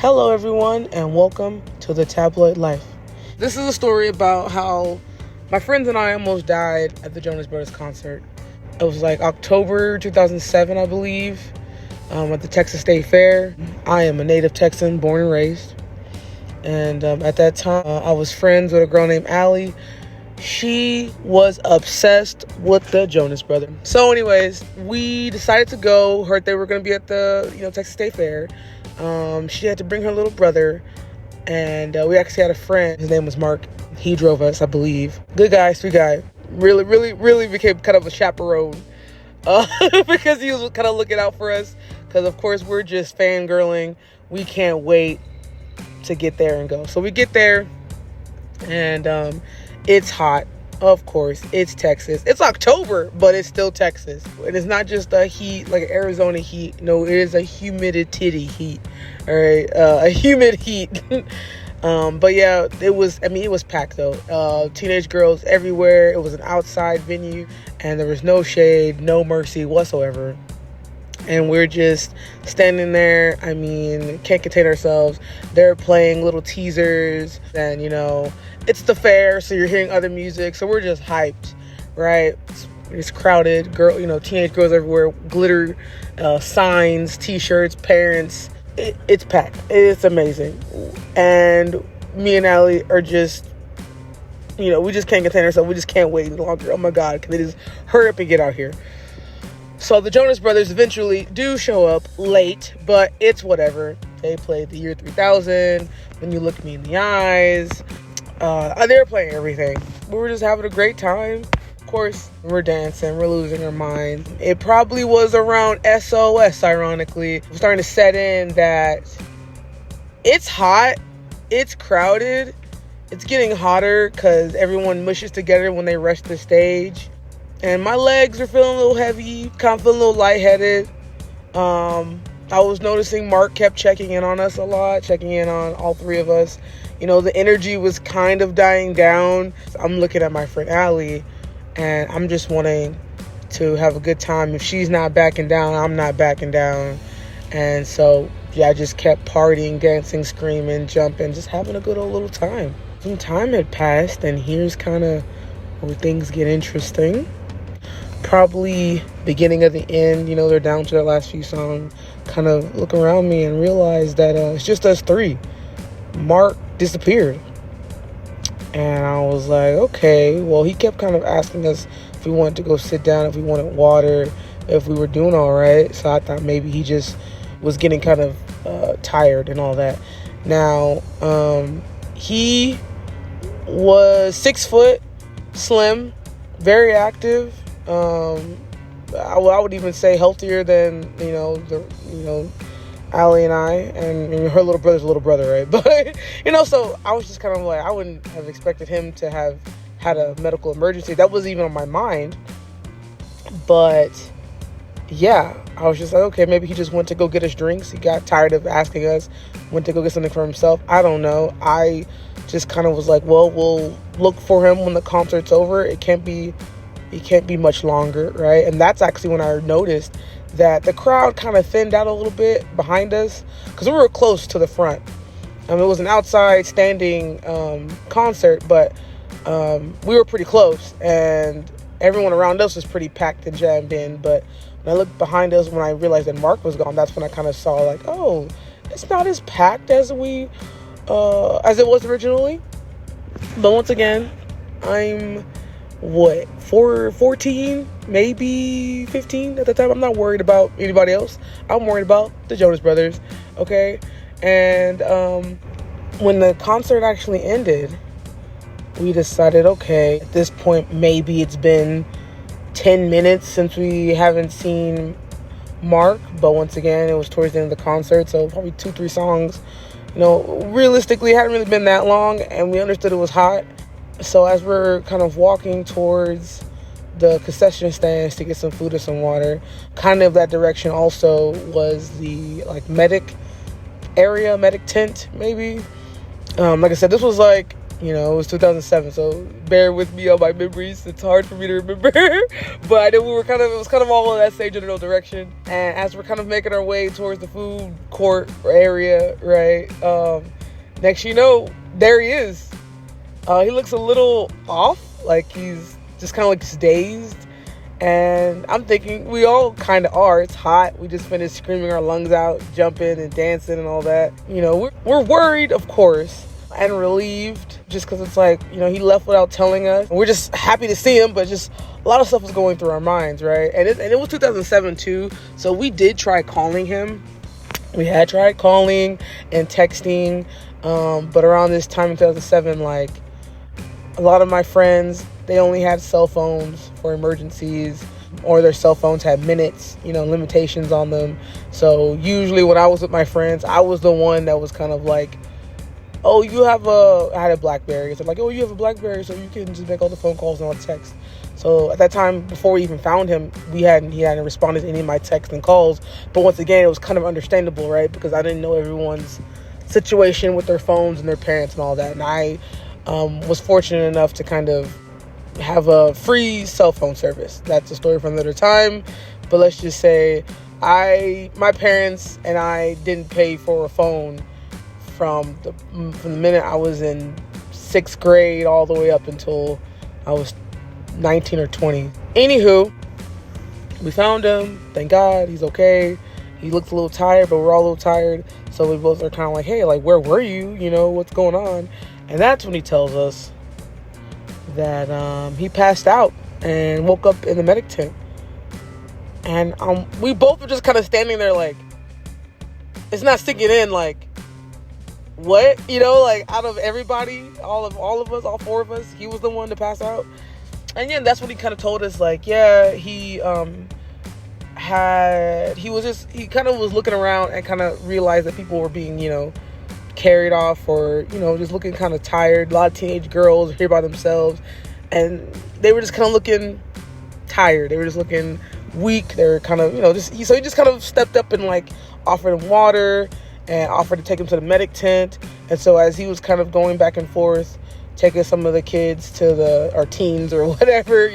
Hello everyone and welcome to the Tabloid Life. This is a story about how my friends and I almost died at the Jonas Brothers concert. It was like October 2007, I believe, at the Texas State Fair. I am a native Texan, born and raised. And at that time, I was friends with a girl named Allie. She was obsessed with the Jonas Brothers. So anyways, we decided to go. Heard they were going to be at the Texas State Fair. She had to bring her little brother, and we actually had a friend. His name was Mark. He drove us, I believe. Good guy, sweet guy. Really became kind of a chaperone because he was kind of looking out for us. Because, of course, we're just fangirling. We can't wait to get there and go. So we get there, and it's hot. Of course, it's Texas. It's October, but it's still Texas. And it's not just a heat, like Arizona heat. No, it is a humidity heat. All right, a humid heat. But yeah, it was packed though. Teenage girls everywhere. It was an outside venue, and there was no shade, no mercy whatsoever. And we're just standing there. Can't contain ourselves. They're playing little teasers, and it's the fair, so you're hearing other music. So we're just hyped, right? It's crowded. Teenage girls everywhere. Glitter signs, T-shirts, parents. It's packed. It's amazing. And me and Allie are just, we just can't contain ourselves. We just can't wait any longer. Oh my God, can they just hurry up and get out here? So the Jonas Brothers eventually do show up late, but it's whatever. They played the year 3000. When you look me in the eyes, they're playing everything. We were just having a great time. Of course, we're dancing, we're losing our mind. It probably was around SOS, ironically. We're starting to set in that it's hot, it's crowded, it's getting hotter because everyone mushes together when they rush the stage. And my legs are feeling a little heavy, kind of feeling a little lightheaded. I was noticing Mark kept checking in on us a lot, checking in on all three of us. The energy was kind of dying down. I'm looking at my friend Allie, and I'm just wanting to have a good time. If she's not backing down, I'm not backing down. And so, yeah, I just kept partying, dancing, screaming, jumping, just having a good old little time. Some time had passed, and here's kind of where things get interesting. Probably beginning of the end, they're down to their last few songs. Kind of look around me and realize that it's just us three. Mark disappeared. And I was like, okay. Well, he kept kind of asking us if we wanted to go sit down, if we wanted water, if we were doing all right. So I thought maybe he just was getting kind of tired and all that. Now, he was 6 foot, slim, very active. I would even say healthier than Allie and I, and her little brother's little brother, right? But so I was just kind of like, I wouldn't have expected him to have had a medical emergency. That wasn't even on my mind. But yeah, I was just like, okay, maybe he just went to go get us drinks. He got tired of asking us, went to go get something for himself. I don't know. I just kind of was like, well, we'll look for him when the concert's over. It can't be much longer, right? And that's actually when I noticed that the crowd kind of thinned out a little bit behind us, because we were close to the front. It was an outside standing concert, but we were pretty close, and everyone around us was pretty packed and jammed in. But when I looked behind us, when I realized that Mark was gone, that's when I kind of saw like, oh, it's not as packed as it was originally. But once again, I'm 14, maybe 15 at the time. I'm not worried about anybody else. I'm worried about the Jonas Brothers, okay? And when the concert actually ended, we decided, okay, at this point, maybe it's been 10 minutes since we haven't seen Mark. But once again, it was towards the end of the concert, so probably 2-3 songs. Realistically, it hadn't really been that long, and we understood it was hot. So as we're kind of walking towards the concession stands to get some food or some water, kind of that direction also was the medic area, medic tent maybe. Like I said, this was like It was 2007, so bear with me on my memories. It's hard for me to remember. But I know it was kind of all in that same general direction. And as we're kind of making our way towards the food court area, right? Next you know, there he is. He looks a little off, like he's just kind of like dazed. And I'm thinking, we all kind of are. It's hot. We just finished screaming our lungs out, jumping and dancing and all that. We're worried, of course, and relieved, just because it's like, he left without telling us. We're just happy to see him, but just a lot of stuff was going through our minds, right? And it was 2007 too, so we did try calling him. We had tried calling and texting, but around this time in 2007, like, a lot of my friends, they only had cell phones for emergencies, or their cell phones had minutes, limitations on them. So usually when I was with my friends, I was the one that was kind of like, oh, I had a BlackBerry. So like, oh, you have a BlackBerry, so you can just make all the phone calls and all the texts. So at that time, before we even found him, he hadn't responded to any of my texts and calls. But once again, it was kind of understandable, right? Because I didn't know everyone's situation with their phones and their parents and all that. And I was fortunate enough to kind of have a free cell phone service. That's a story for another time. But let's just say my parents and I didn't pay for a phone from the minute I was in 6th grade all the way up until I was 19 or 20. Anywho, we found him. Thank God, he's okay. He looks a little tired, but we're all a little tired. So we both are kind of like, hey, like, where were you? What's going on? And that's when he tells us that he passed out and woke up in the medic tent. And we both were just kind of standing there like, it's not sinking in, like, what? Like, out of everybody, all of us, all four of us, he was the one to pass out. And yeah, that's what he kind of told us, like, yeah, he kind of was looking around and kind of realized that people were being, carried off, or, just looking kind of tired. A lot of teenage girls here by themselves, and they were just kind of looking tired. They were just looking weak. They were kind of, so he just kind of stepped up and, like, offered him water and offered to take him to the medic tent. And so as he was kind of going back and forth, taking some of the kids or teens or whatever,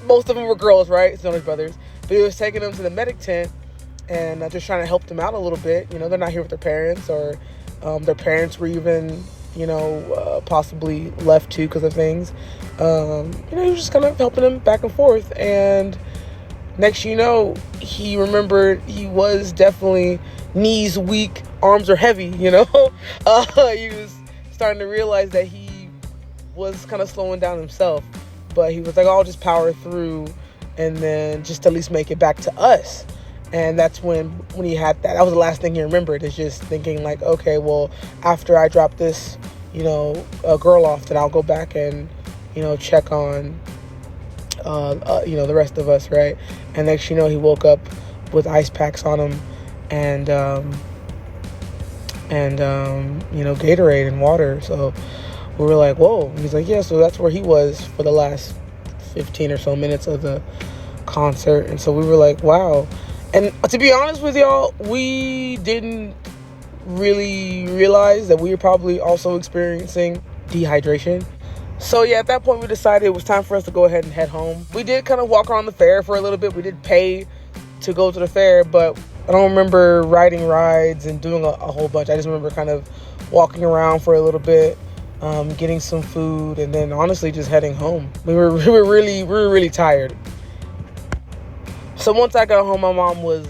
most of them were girls, right? Jonas Brothers. But he was taking them to the medic tent and just trying to help them out a little bit. They're not here with their parents, or their parents were even, possibly left too because of things. He was just kind of helping them back and forth. And next he remembered he was definitely knees weak, arms are heavy, he was starting to realize that he was kind of slowing down himself. But he was like, I'll just power through and then just at least make it back to us. And that's when he had that was the last thing he remembered, is just thinking like, okay, well, after I drop this, a girl off, then I'll go back and, check on, the rest of us, right? And next he woke up with ice packs on him and Gatorade and water. So we were like, whoa. And he's like, yeah, so that's where he was for the last 15 or so minutes of the concert. And so we were like, wow. And to be honest with y'all, we didn't really realize that we were probably also experiencing dehydration. So yeah, at that point we decided it was time for us to go ahead and head home. We did kind of walk around the fair for a little bit. We did pay to go to the fair, but I don't remember riding rides and doing a whole bunch. I just remember kind of walking around for a little bit, getting some food, and then honestly just heading home. We were really tired. So once I got home, my mom was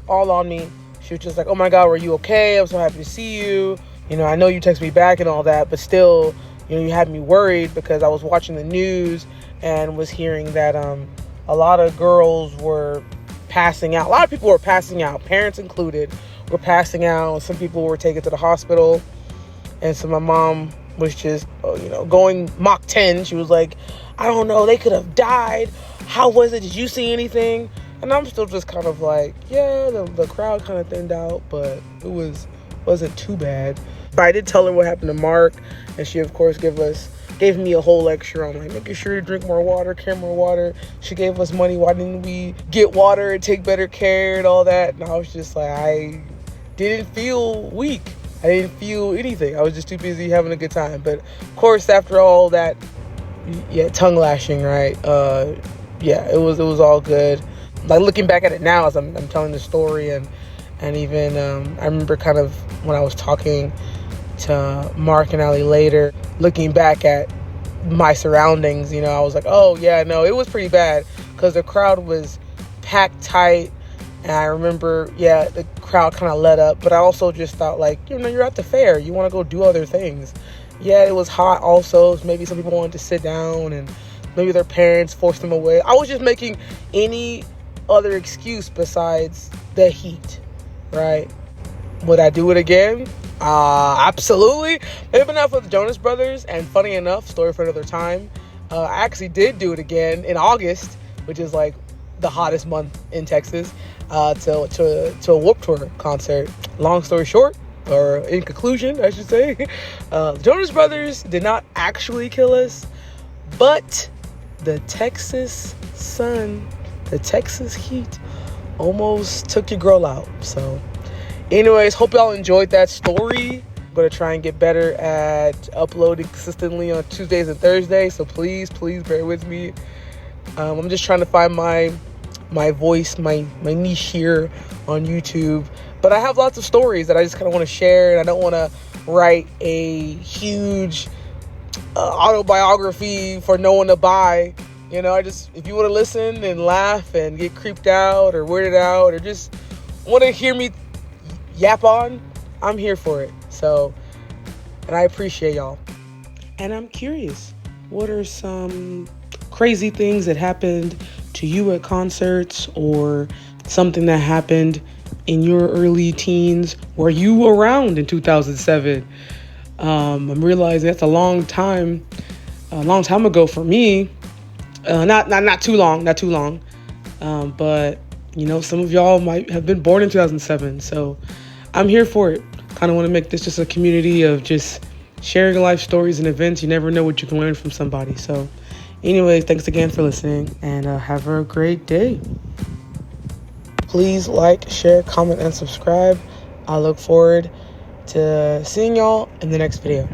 all on me. She was just like, oh my God, were you okay? I'm so happy to see you. I know you text me back and all that, but still, you had me worried, because I was watching the news and was hearing that a lot of girls were passing out. A lot of people were passing out, parents included, were passing out. Some people were taken to the hospital. And so my mom was just, going Mach 10. She was like, I don't know, they could have died. How was it? Did you see anything? And I'm still just kind of like, yeah, the crowd kind of thinned out, but it wasn't too bad. But I did tell her what happened to Mark, and she, of course, gave me a whole lecture on, like, making sure to drink more water, carry more water. She gave us money. Why didn't we get water and take better care and all that? And I was just like, I didn't feel weak. I didn't feel anything. I was just too busy having a good time. But of course, after all that, tongue lashing, right? It was all good. Like looking back at it now as I'm telling the story, and even I remember kind of when I was talking to Mark and Ali later, looking back at my surroundings, I was like, oh yeah, no, it was pretty bad because the crowd was packed tight. And I remember, the crowd kind of let up, but I also just thought like, you're at the fair, you want to go do other things. Yeah, it was hot also. Maybe some people wanted to sit down and maybe their parents forced them away. I was just making any other excuse besides the heat, right? Would I do it again? Absolutely. Maybe not for the Jonas Brothers. And funny enough, story for another time, I actually did do it again in August, which is like the hottest month in Texas, to a Warped Tour concert. Long story short, or in conclusion, I should say, the Jonas Brothers did not actually kill us, but the Texas sun, the Texas heat almost took your girl out. So anyways, hope y'all enjoyed that story. I'm going to try and get better at uploading consistently on Tuesdays and Thursdays, so please bear with me. I'm just trying to find my voice, my niche here on YouTube. But I have lots of stories that I just kind of want to share, and I don't want to write a huge autobiography for no one to buy. If you want to listen and laugh and get creeped out or weirded out or just want to hear me yap on, I'm here for it. So, and I appreciate y'all. And I'm curious, what are some crazy things that happened to you at concerts, or something that happened in your early teens? Were you around in 2007? I'm realizing that's a long time ago for me. Not too long. But some of y'all might have been born in 2007. So I'm here for it. Kind of want to make this just a community of just sharing life stories and events. You never know what you can learn from somebody. So anyways, thanks again for listening, and have a great day. Please like, share, comment, and subscribe. I look forward to seeing y'all in the next video.